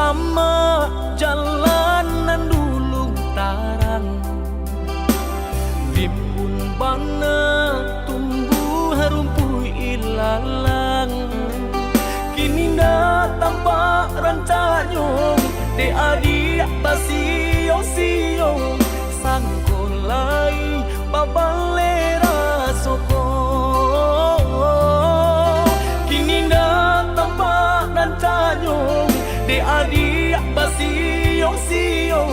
bersama jalanan dulu tarang, rimbun bana tumbuh rumput ilalang. Kini dah tampak rancanyong de adik basio-sio sangkolai babalera soko. Kini dah tampak rancanyong de adik basio-sio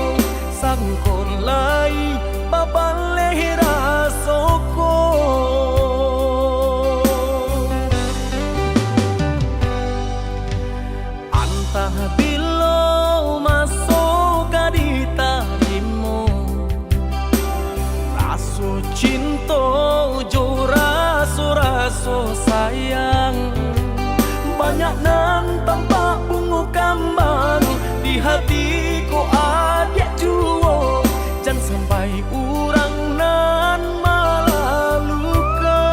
sangkolai babalera soko. Bilo masuk di tarimu, raso cinta jo raso sayang. Banyak nan tampak bunga kambang di hatiku adik juo, jangan sampai urang nan malah luka.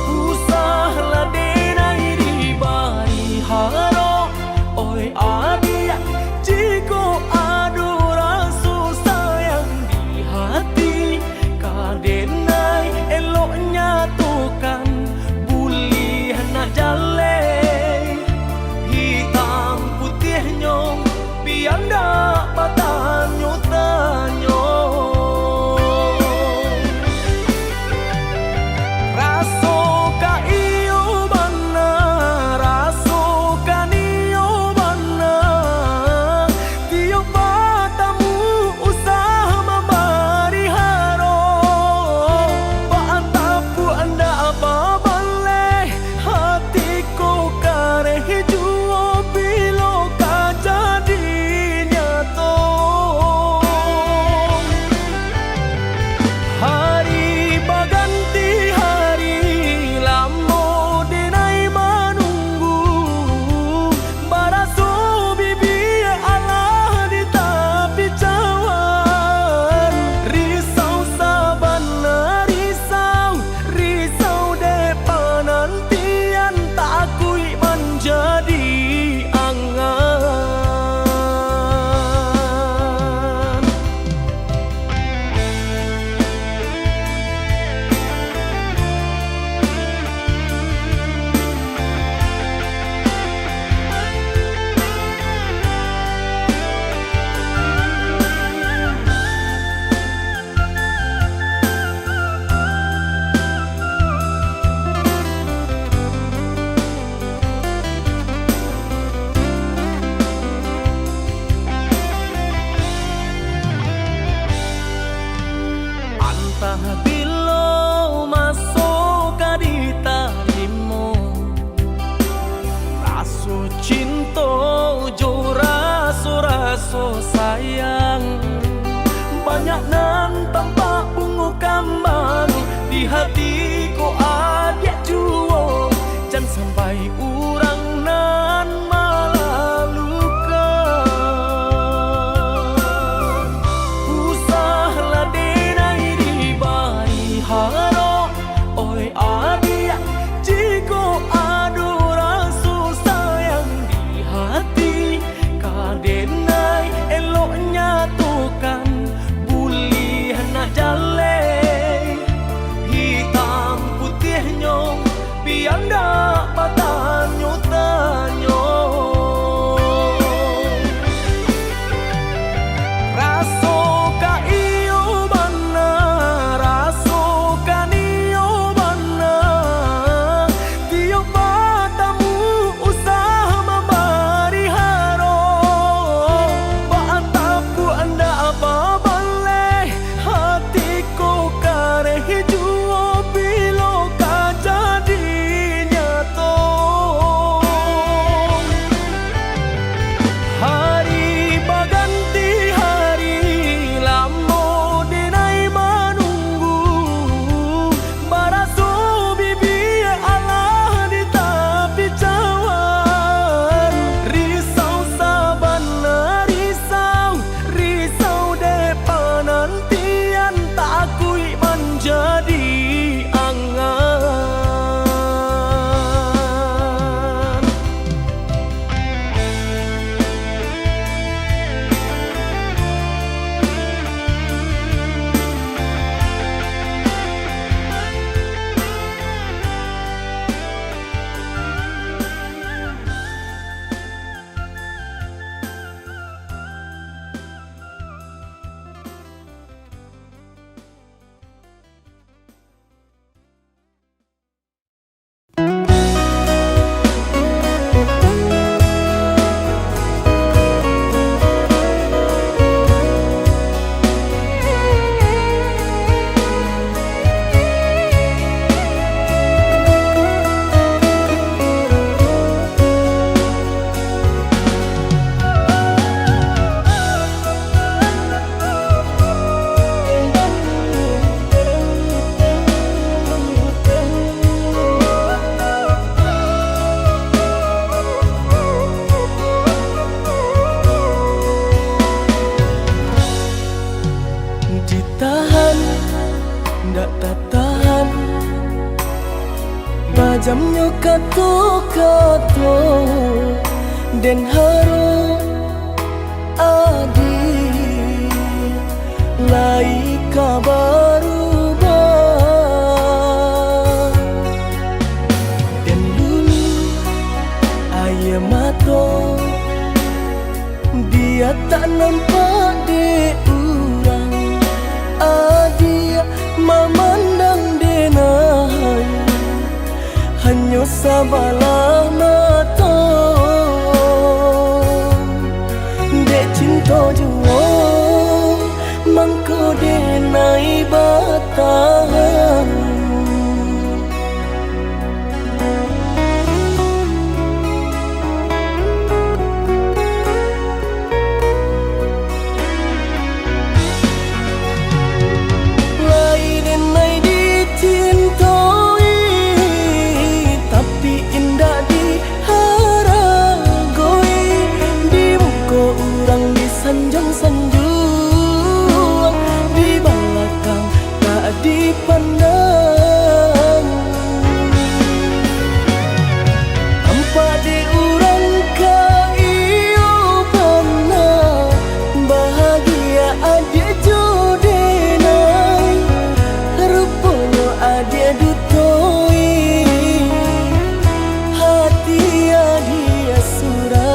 Usahlah denai di bari haro, oi adik jiko adu rasa sayang di hati. Kadenai eloknya tukan bulih nak jale, hitam putihnya biar ndak bertanya-tanya. Bilo masuk di tarimu, raso cinta jo raso sayang. Banyak nan tampak bunga kambang di hatiku adik juo, jangan sampai urang nan malah luka. Usahlah denai di bari haro, oi adik jiko adu rasa sayang di hati. Kadenai eloknya tukan bulih nak jale, hitam putihnya biar ndak bertanya. Jamnya kato-kato den haro adi lai kabaru den dulu ayah mato dia tak nampak de urang adi memandang denai hanya sabalah mata dek cinta jua mangko denai batang. Sanjung-sanjung di belakang tak dipandang. Hampa di urang kaio pernah bahagia adia jodenai rupanya adia dutoi hati adia surah.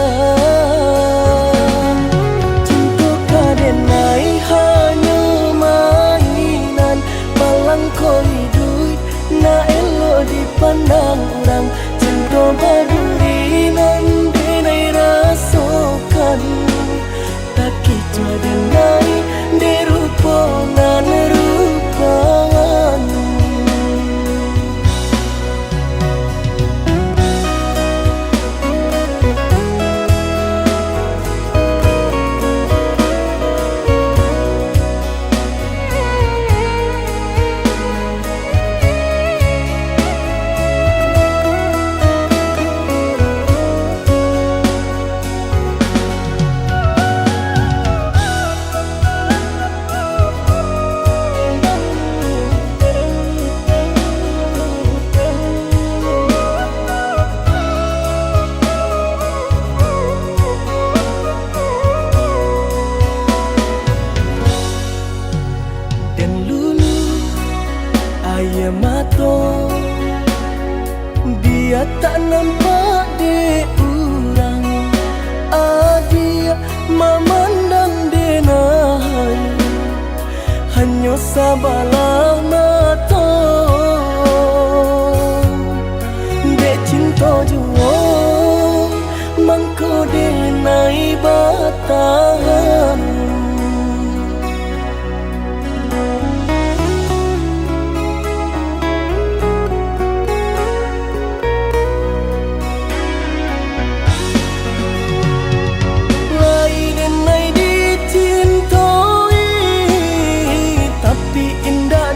Koi duit na elo dipandang orang cinta baduri nan denai rasakan tak kicau denai derupa nan rupan. Ayah mato dia tak nampak de urang adia memandang denai hanya sabalah mata dek cinta jua mangko denai batang. Tapi indah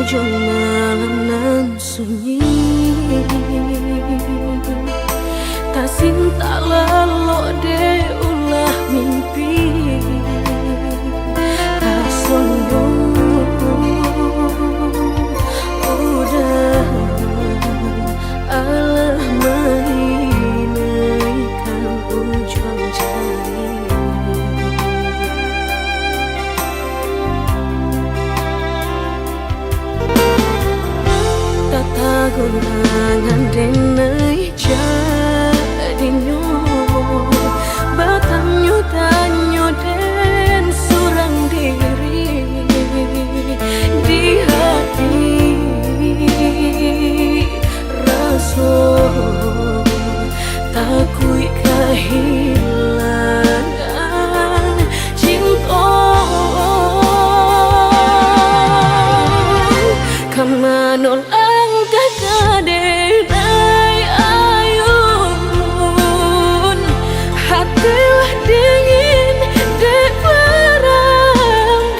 ujung malam nan sunyi, tak sinta lalu de ulah mimpi, tak sombong udah Allah menginaikan ujung jari. Tata gurangan denai jadinya batangnya tanyo den surang diri di hati rasa takui kehilangan cinta kamanol angkat kadenai ayun hatilah dingin dek berambut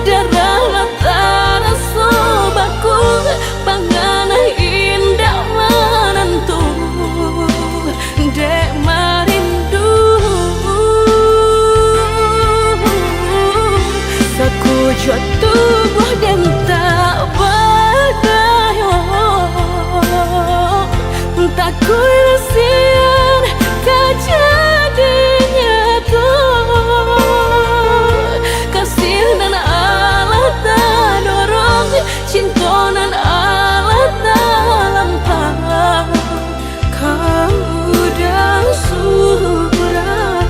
darah latara sobaku pangana indah menentu dek marindu sakujud tubuh dan tak berdaya tak kuilasian kejadinya tuh kasih dan Allah tak dorong cinta dan Allah tak lampau kau dah surah.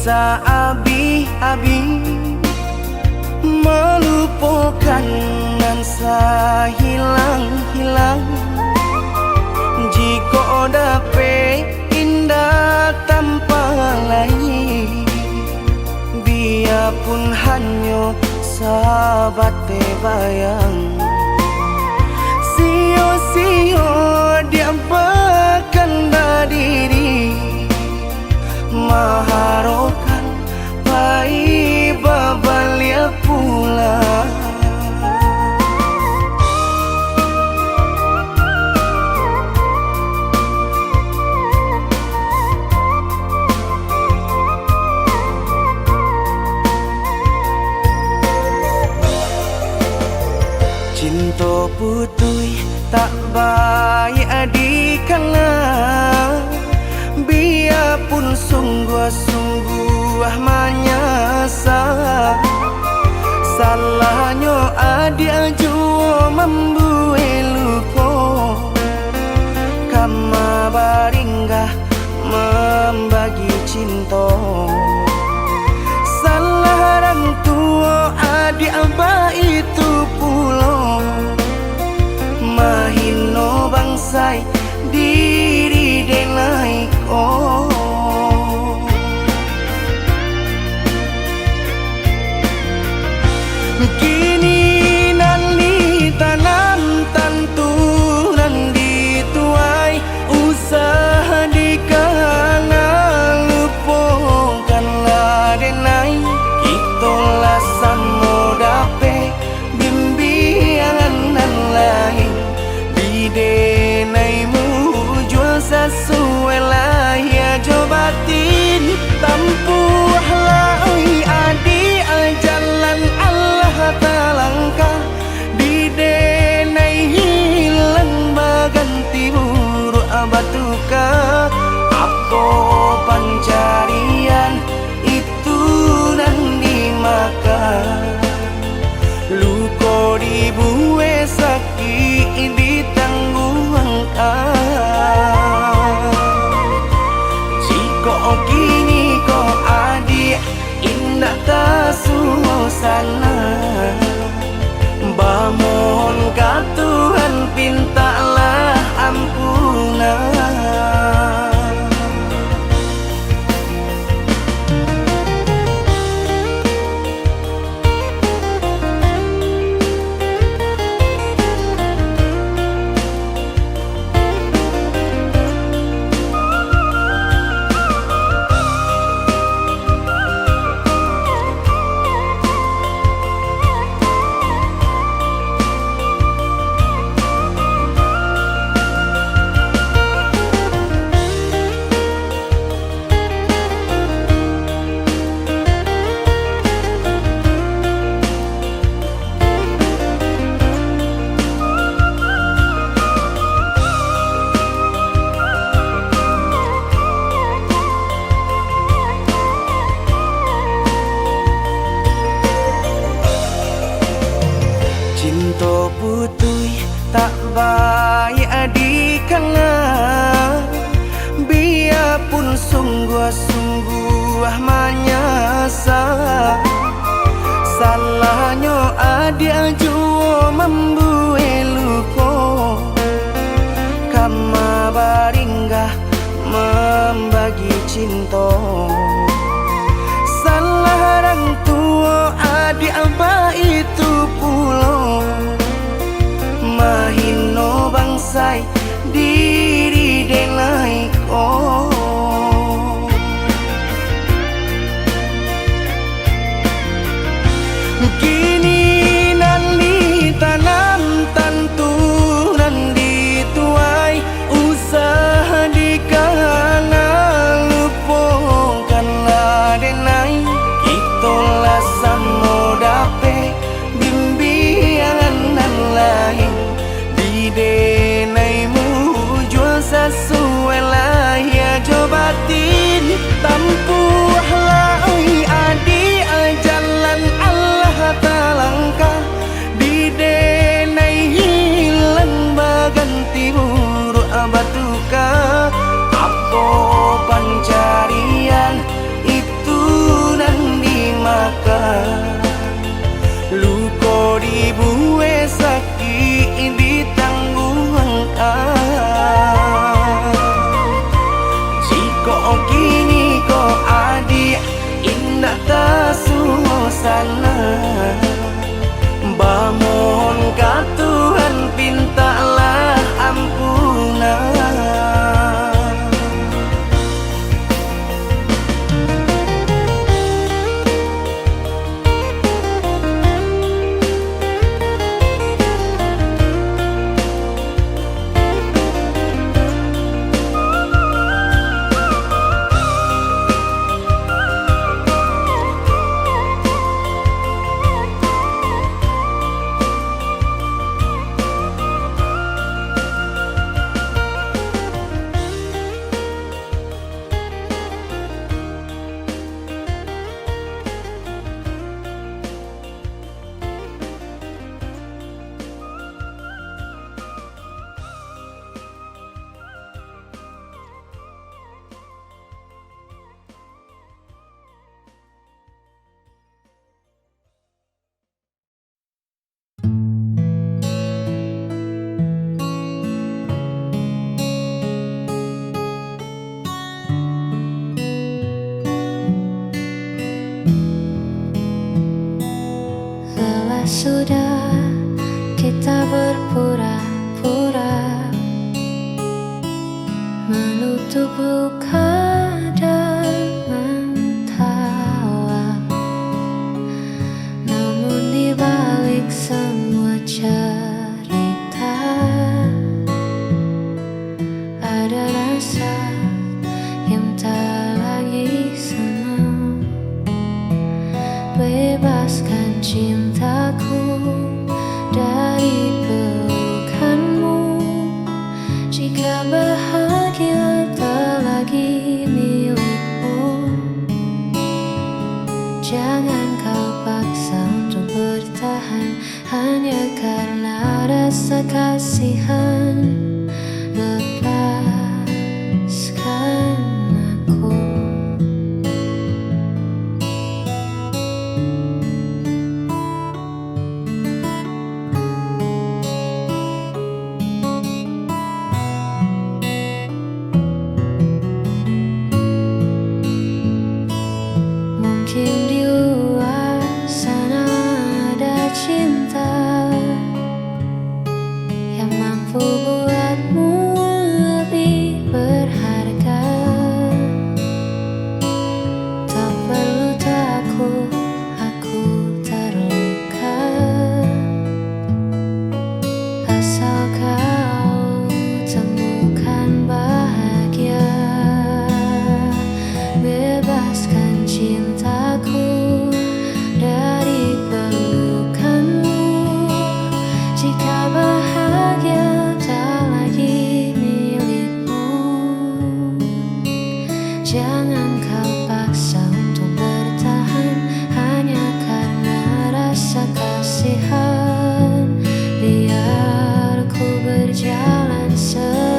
Abi melupakan nan hilang-hilang. Jika dapat indah tanpa lain, biarpun hanya sahabat bayang. Sio-sio dia berkanda diri, maharokan pai babalia pula. Cinta putui tak baik adikana, biarpun sungguh-sungguh menyasa. Salahnya adik jua membuat luka, kama baringgah membagi cinta. Salah orang tua adik abah itu pulau, mahino bangsai diri denai ko. Kini nali tanam tanturan dituai, usaha dikana lupakanlah denai. Itulah samo dape bimbingan lain, bidenaimu jual sesuai lah ya jobatin. Tampuhlah oi adi jalan Allah talangkah, bidenai hilang baganti buruk abatuka. Apa pencarian itu dan dimakan, luka dibuat sakit ditanggung angkat. Jika kini kau adik indah tak suasana, bamohon ka Tuhan pintalah ampunan. Cinta putui tak baik adikana, biarpun sungguh-sungguh menyasa. Salahnya adik jua membuat luka, kama baringgah membagi cinta. Salah orang tua adik abah itu pulau, mahino bangsai diri denai ko. Kini nali tanam tanturan dituai, usaha dikana lupakanlah denai. Itulah samo dape bimbingan lain, bidenaimu jual sesuai lah ya jobatin. Tampuhlah oi adi jalan Allah talangkah, bidenai hilang baganti buruk abatuka. Apa pencarian itu sudah kita berpura-pura menutup luka dan mentawa. Namun di balik semua cerita ada rasa yang tak lagi sama. Bebaskan cintaku dari pelukanmu. Jika bahagia tak lagi milikmu, jangan kau paksa untuk bertahan hanya karena rasa kasihan. Lepaskan aku. Mungkin di luar sana ada cinta yang mampu buatmu lebih berharga. Tak perlu takut, aku terluka. Asal kau temukan bahagia. Bebaskan cintaku dari pelukanmu. Jika bahagia tak lagi milikmu, jangan kau paksa untuk bertahan hanya karena rasa kasihan. Biar ku berjalan sendiri.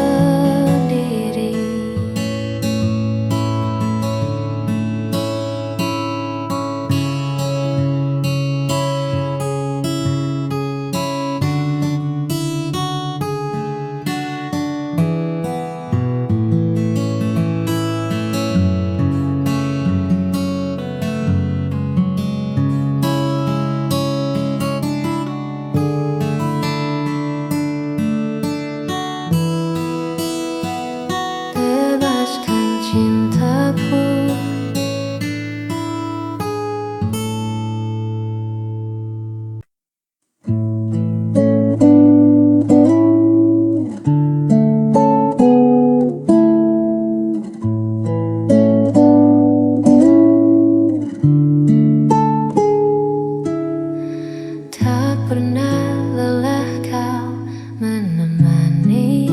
Bebaskan cintaku. Tak pernah lelah kau menemani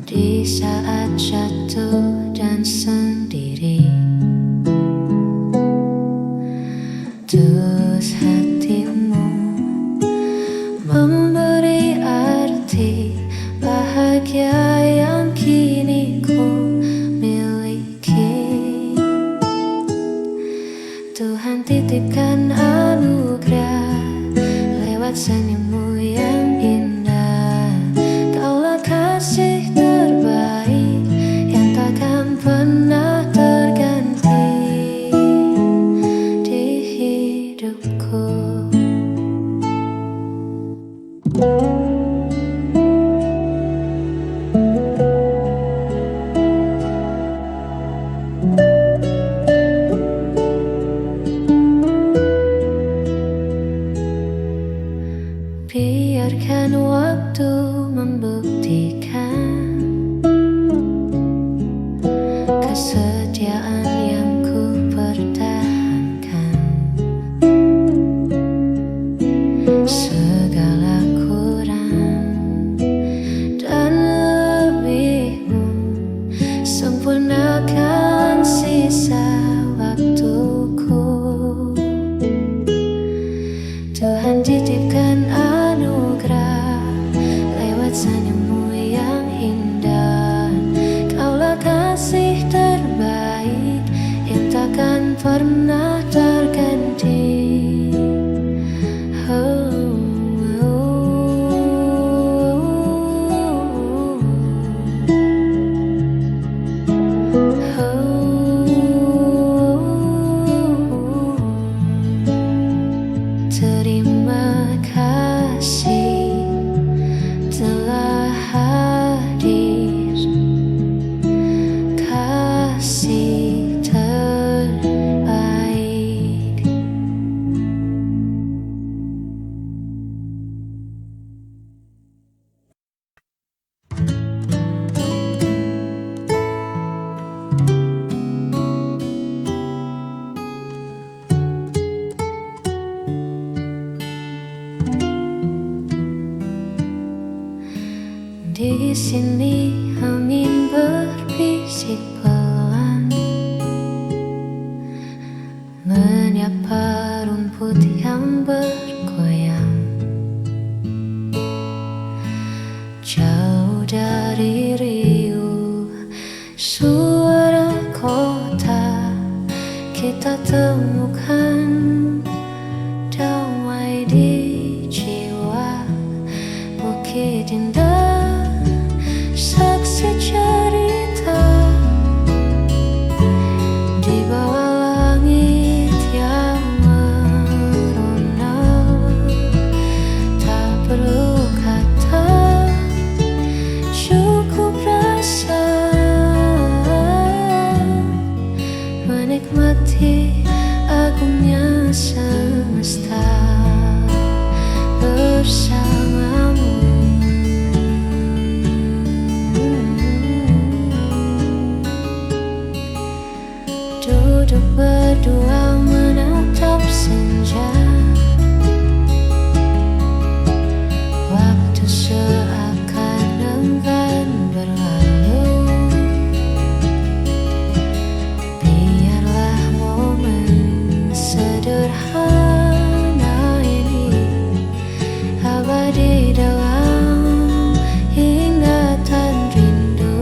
di saat jatuh dan sendiri. Tulus hatimu memberi arti bahagia yang kini ku miliki. Tuhan titipkan anugerah lewat senyummu yang indah. Kaulah kasih terbaik yang takkan pernah terganti di hidupku. Di sini angin berbisik pelan, menyapa rumput yang bergoyang. Jauh dari riuh suara kota, kita temukan damai di jiwa. Bukit indah, saksi cerita di bawah langit yang merona. Tak perlu kata, cukup rasa menikmati agungnya semesta bersamamu. Duduk berdua menatap senja, waktu seakan enggan berlalu. Biarlah momen sederhana ini abadi dalam ingatan rindu.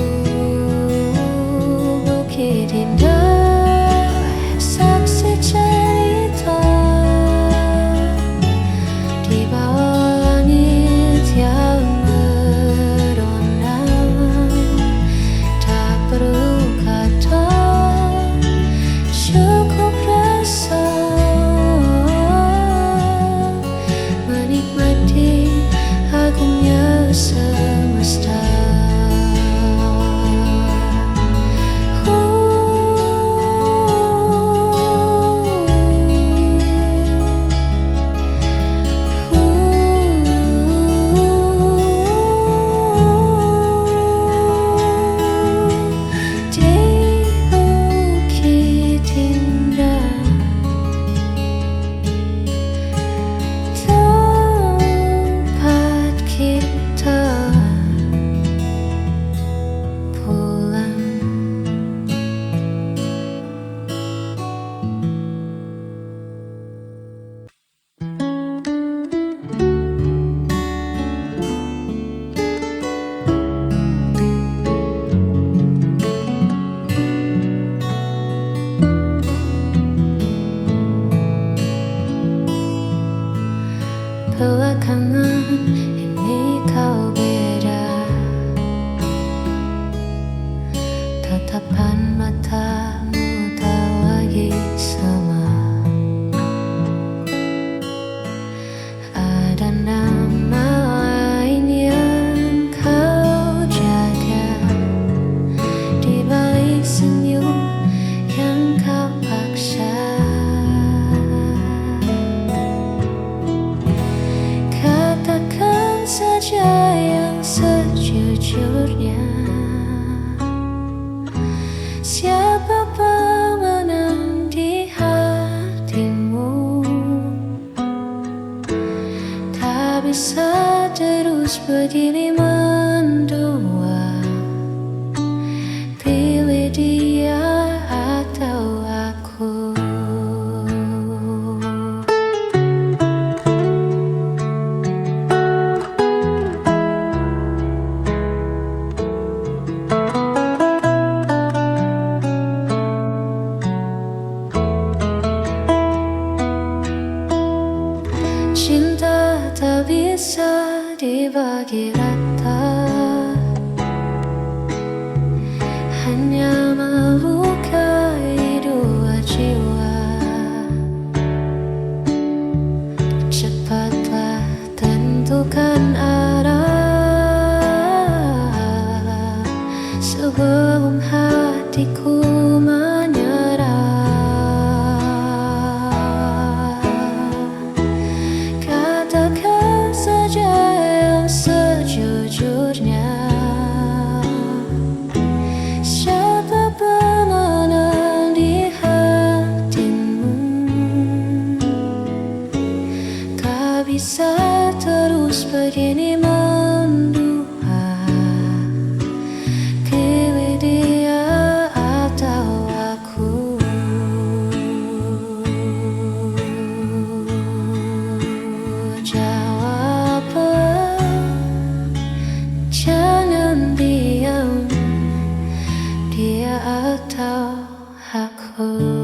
Bukit indah, saksi cerita di bawah langit yang merona. Tak perlu kata, cukup rasa menikmati agungnya semesta. Di bukit indah, tempat kita pulang. Belakangan ini kau beda, tatapan matamu tak lagi sama. Ada nama lain yang kau jaga di balik senyum yang kau paksa. Katakan saja yang sejujurnya, siapa pemenang di hatimu? Tak bisa terus begini mendua, pilih dia atau aku. Cinta tak bisa dibagi rata, hanya melukai dua jiwa. Cepatlah tentukan arah sebelum hatiku menyerah. Katakan saja yang sejujurnya, siapa pemenang di hatimu? Tak bisa terus begini mendua, kau aku.